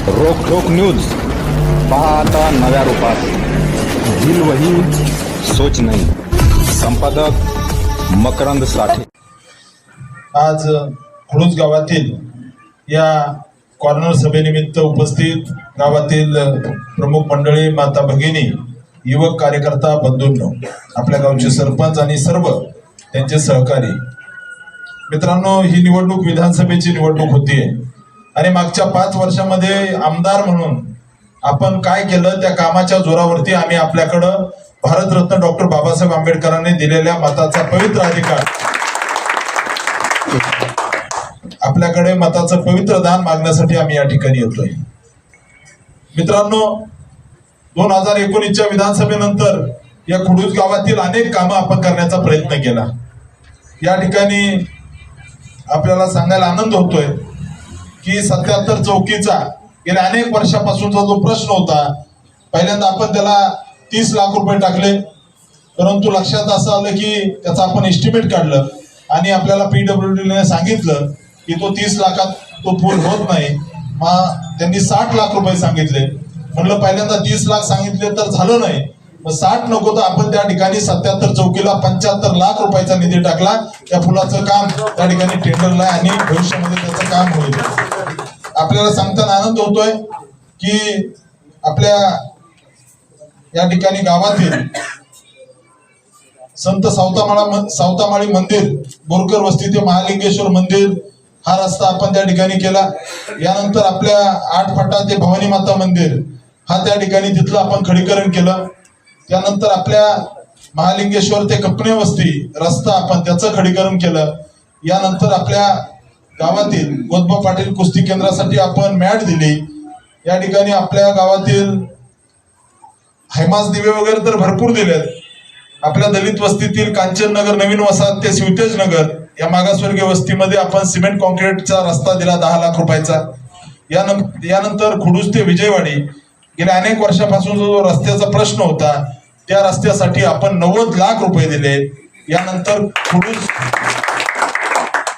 रोक न्यूज पहा आता नव्या रूपात. दिल वही सोच नाही. संपादक मकरंद साठे. आज खुडूस गावातील या कॉर्नर सभेनिमित्त उपस्थित गावातील प्रमुख मंडळी, माता भगिनी, युवक कार्यकर्ता बंधूंनो, आपल्या गावचे सरपंच आणि सर्व त्यांचे सहकारी मित्रांनो, ही निवडणूक विधानसभेची निवडणूक होतीये आणि मागच्या 5 वर्षामध्ये आमदार म्हणून आपण काय केलं, त्या कामाच्या जोरावरती आम्ही आपल्याकडं भारतरत्न डॉक्टर बाबासाहेब आंबेडकरांनी दिलेल्या मताचा पवित्र अधिकार, आपल्याकडे मताचं पवित्र दान मागण्यासाठी आम्ही या ठिकाणी येतोय. मित्रांनो, 2019च्या विधानसभेनंतर या खुडूस गावातील अनेक कामं आपण करण्याचा प्रयत्न केला. या ठिकाणी आपल्याला सांगायला आनंद होतोय की 77 चौकीचा गेल्या अनेक वर्षापासूनचा जो प्रश्न होता, पहिल्यांदा आपण त्याला 30 लाख रुपये टाकले, परंतु लक्षात असं आलं की त्याचा आपण एस्टिमेट काढलं आणि आपल्याला PWDने सांगितलं की तो 30 लाखात तो पूर्ण होत नाही. मग त्यांनी 60 लाख रुपये सांगितले. म्हणलं पहिल्यांदा 30 लाख सांगितले तर झालं नाही, मग 60 नको तर आपण त्या ठिकाणी 77 चौकीला 75 लाख रुपयाचा निधी टाकला. त्या पुलाचं काम त्या ठिकाणी टेंडरला आणि भविष्यामध्ये त्याचं काम होईल. आपल्याला सांगताना आनंद होतोय की आपल्या या ठिकाणी गावातील संत सावतामाळी मंदिर, बोरकर वस्ती ते महालिंगेश्वर मंदिर हा रस्ता आपण त्या ठिकाणी केला. यानंतर आपल्या 8 फाटा ते भवानी माता मंदिर हा त्या ठिकाणी तिथलं आपण खडीकरण केलं. त्यानंतर आपल्या महालिंगेश्वर ते कपणे वस्ती रस्ता आपण त्याचं खडीकरण केलं. यानंतर आपल्या गावातील गोदबा पाटील कुस्ती केंद्रासाठी आपण मॅट दिली. या ठिकाणी आपल्या गावातील हैमास दिवे वगैरे तर भरपूर दिलेत. आपल्या दलित वस्तीतील कांचन नगर, नवीन वसाहत ते शिवतेज नगर या मागासवर्गीय वस्तीमध्ये आपण सिमेंट कॉन्क्रीटचा रस्ता दिला 10 लाख रुपयाचा. यानंतर खुडूस ते विजयवाडी गेल्या अनेक वर्षापासून जो रस्त्याचा प्रश्न होता, त्या रस्त्यासाठी आपण 90 लाख रुपये दिले. यानंतर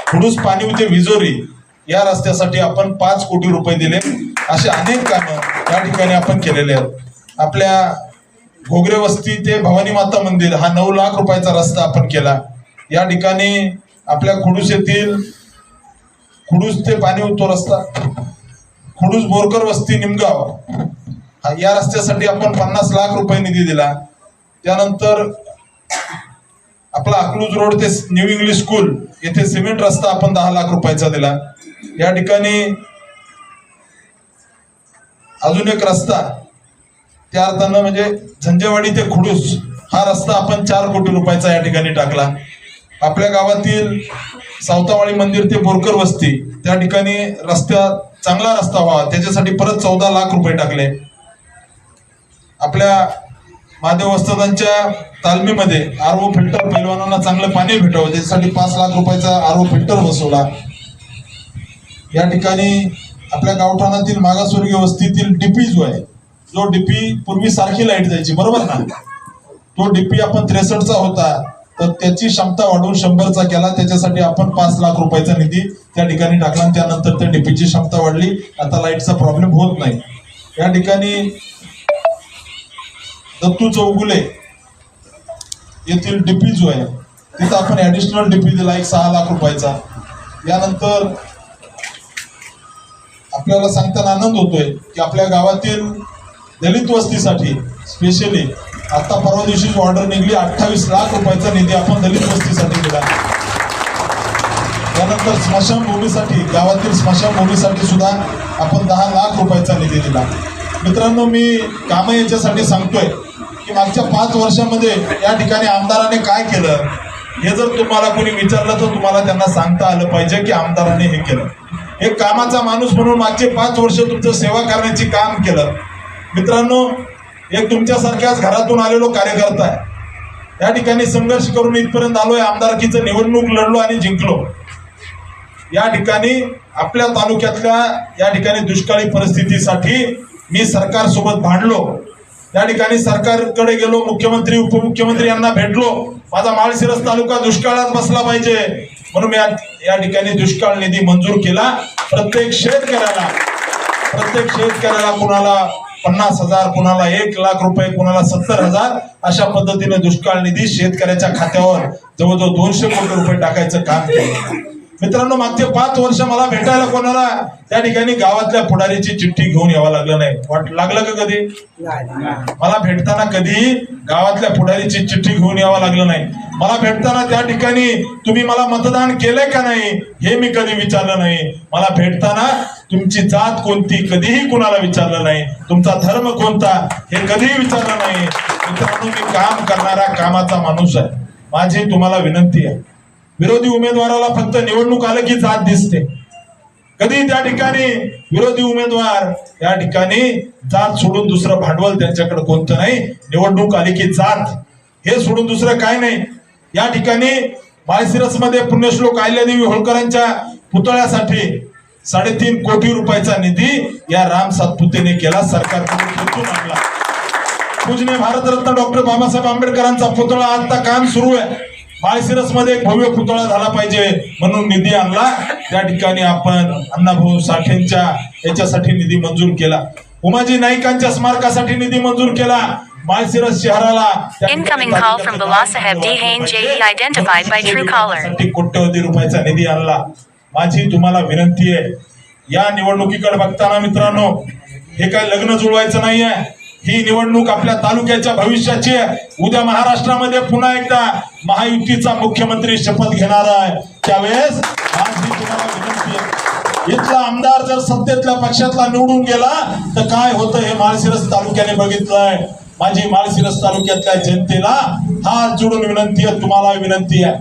खुडूस पाणी ते विजोरी या रस्त्यासाठी आपण 5 कोटी रुपये दिले. असे अनेक कामं या ठिकाणी आपण केलेले आहेत. आपल्या घोगरे वस्ती ते भवानी माता मंदिर हा 9 लाख रुपयाचा रस्ता आपण केला. या ठिकाणी आपल्या खुडूस येथील खुडूस ते पाणी तो रस्ता, खुडूस बोरकर वस्ती निमगाव या रस्त्यासाठी आपण 50 लाख रुपये निधी दिला. त्यानंतर आपला अकलूज रोड ते न्यू इंग्लिश स्कूल येथे सिमेंट रस्ता आपण 10 लाख रुपयाचा दिला. या ठिकाणी अजून एक रस्ता त्या अर्थानं म्हणजे झंजेवाडी ते खुडूस हा रस्ता आपण 4 कोटी रुपयाचा या ठिकाणी टाकला. आपल्या गावातील सावतामाळी मंदिर ते बोरकर वस्ती त्या ठिकाणी चांगला रस्ता व्हावा त्याच्यासाठी परत 14 लाख रुपये टाकले. आपल्या महादेव वस्तादांच्या तालमीमध्ये RO फिल्टर पैलवानांना चांगलं पाणी भेटावं त्याच्यासाठी 5 लाख रुपयाचा RO फिल्टर बसवला. या ठिकाणी आपल्या गावठाणातील मागासवर्गीय वस्तीतील डीपी जो आहे, जो डीपी पूर्वी सारखी लाईट जायची, बरोबर ना, तो डीपी आपण 63चा होता तर त्याची क्षमता वाढवून 100चा केला. त्याच्यासाठी आपण 5 लाख रुपयाचा निधी त्या ठिकाणी टाकला. त्यानंतर त्या डीपीची क्षमता वाढली, आता लाईटचा प्रॉब्लेम होत नाही. या ठिकाणी दत्तू चौगुले येथील डीपी जो आहे तिथं आपण ऍडिशनल डीपी दिला 6 लाख रुपयाचा. यानंतर आपल्याला सांगताना आनंद होतोय की आपल्या गावातील दलित वस्तीसाठी स्पेशली आता परवा दिवशी ऑर्डर निघली 28 लाख रुपयाचा निधी आपण दलित वस्तीसाठी दिला. त्यानंतर स्मशानभूमीसाठी, गावातील स्मशानभूमीसाठी सुद्धा आपण 10 लाख रुपयाचा निधी दिला. मित्रांनो, मी कामं याच्यासाठी सांगतोय की मागच्या 5 वर्षामध्ये या ठिकाणी आमदाराने काय केलं हे जर तुम्हाला कोणी विचारलं तर तुम्हाला त्यांना सांगता आलं पाहिजे की आमदाराने हे केलं. एक कामाचा माणूस म्हणून मागचे 5 वर्ष तुमचं सेवा करण्याची काम केलं. मित्रांनो, एक तुमच्यासारख्याच घरातून आलेलो कार्यकर्ता आहे. या ठिकाणी संघर्ष करून इथपर्यंत आलोय, आमदारकीचं निवडणूक लढलो आणि जिंकलो. या ठिकाणी आपल्या तालुक्यातल्या या ठिकाणी दुष्काळी परिस्थितीसाठी मी सरकार सोबत भांडलो. या ठिकाणी सरकारकडे गेलो, मुख्यमंत्री उपमुख्यमंत्री यांना भेटलो. माझा माळशिरस तालुका दुष्काळात बसला पाहिजे म्हणून मी या ठिकाणी दुष्काळ निधी मंजूर केला. प्रत्येक शेतकऱ्याला प्रत्येक शेतकऱ्याला कुणाला 50,000, कुणाला 1,00,000 रुपये, कुणाला 70,000 अशा पद्धतीने दुष्काळ निधी शेतकऱ्याच्या खात्यावर जवळजवळ 200 कोटी रुपये टाकायचं काम केलं. मित्रांनो, मागचे 5 वर्ष मला भेटायला कोणाला त्या ठिकाणी गावातल्या पुढारीची चिठ्ठी घेऊन यावं लागलं नाही. लागलं का कधी? मला भेटताना कधी गावातल्या पुढारीची चिठ्ठी घेऊन यावं लागलं नाही. मला भेटताना त्या ठिकाणी तुम्ही मला मतदान केलंय का नाही हे मी कधी विचारलं नाही. मला भेटताना तुमची जात कोणती कधीही कुणाला विचारलं नाही. तुमचा धर्म कोणता हे कधीही विचारलं नाही. मित्रांनो, मी काम करणारा कामाचा माणूस आहे. माझी तुम्हाला विनंती आहे, विरोधी उमेदवाराला फक्त निवडणूक आलं की जात दिसते. कधी त्या ठिकाणी विरोधी उमेदवार त्या ठिकाणी जात सोडून दुसरं भांडवल त्यांच्याकडे कोणतं नाही. निवडणूक आली की जात हे सोडून दुसरं काय नाही. या ठिकाणी माळशिरस मध्ये पुण्यश्लोक अहिल्यादेवी होळकरांच्या पुतळ्यासाठी 3.5 कोटी रुपयाचा निधी या राम सातपुतेने केला, सरकारकडून खेचून आणला. पूजनीय भारतरत्न डॉक्टर बाबासाहेब आंबेडकरांचा पुतळा आता काम सुरू आहे. माळशिरस मध्ये एक भव्य पुतळा झाला पाहिजे म्हणून निधी आणला. त्या ठिकाणी आपण अण्णाभाऊ साठेंच्या याच्यासाठी निधी मंजूर केला. उमाजी नाईकांच्या स्मारकासाठी निधी मंजूर केला. माळशिरस शहराला Incoming call from Balasaheb D. Hain JE identified by Truecaller. कोट्यवधी रुपयाचा निधी आणला. माझी तुम्हाला विनंती आहे, या निवडणुकीकडे बघताना मित्रांनो, हे काय लग्न जुळवायचं नाहीये. ही निवडणूक आपल्या तालुक्याच्या भविष्याची आहे. उद्या महाराष्ट्रामध्ये पुन्हा एकदा महायुतीचा मुख्यमंत्री शपथ घेणार आहे. त्यावेळेस माझी तुम्हाला विनंती आहे, इथला आमदार जर सत्तेतल्या पक्षातला निवडून गेला तर काय होतं हे माळशिरस तालुक्याने बघितलंय. माझी माळशिरस तालुक्यातल्या जनतेला हात जोडून विनंती आहे, तुम्हाला विनंती आहे,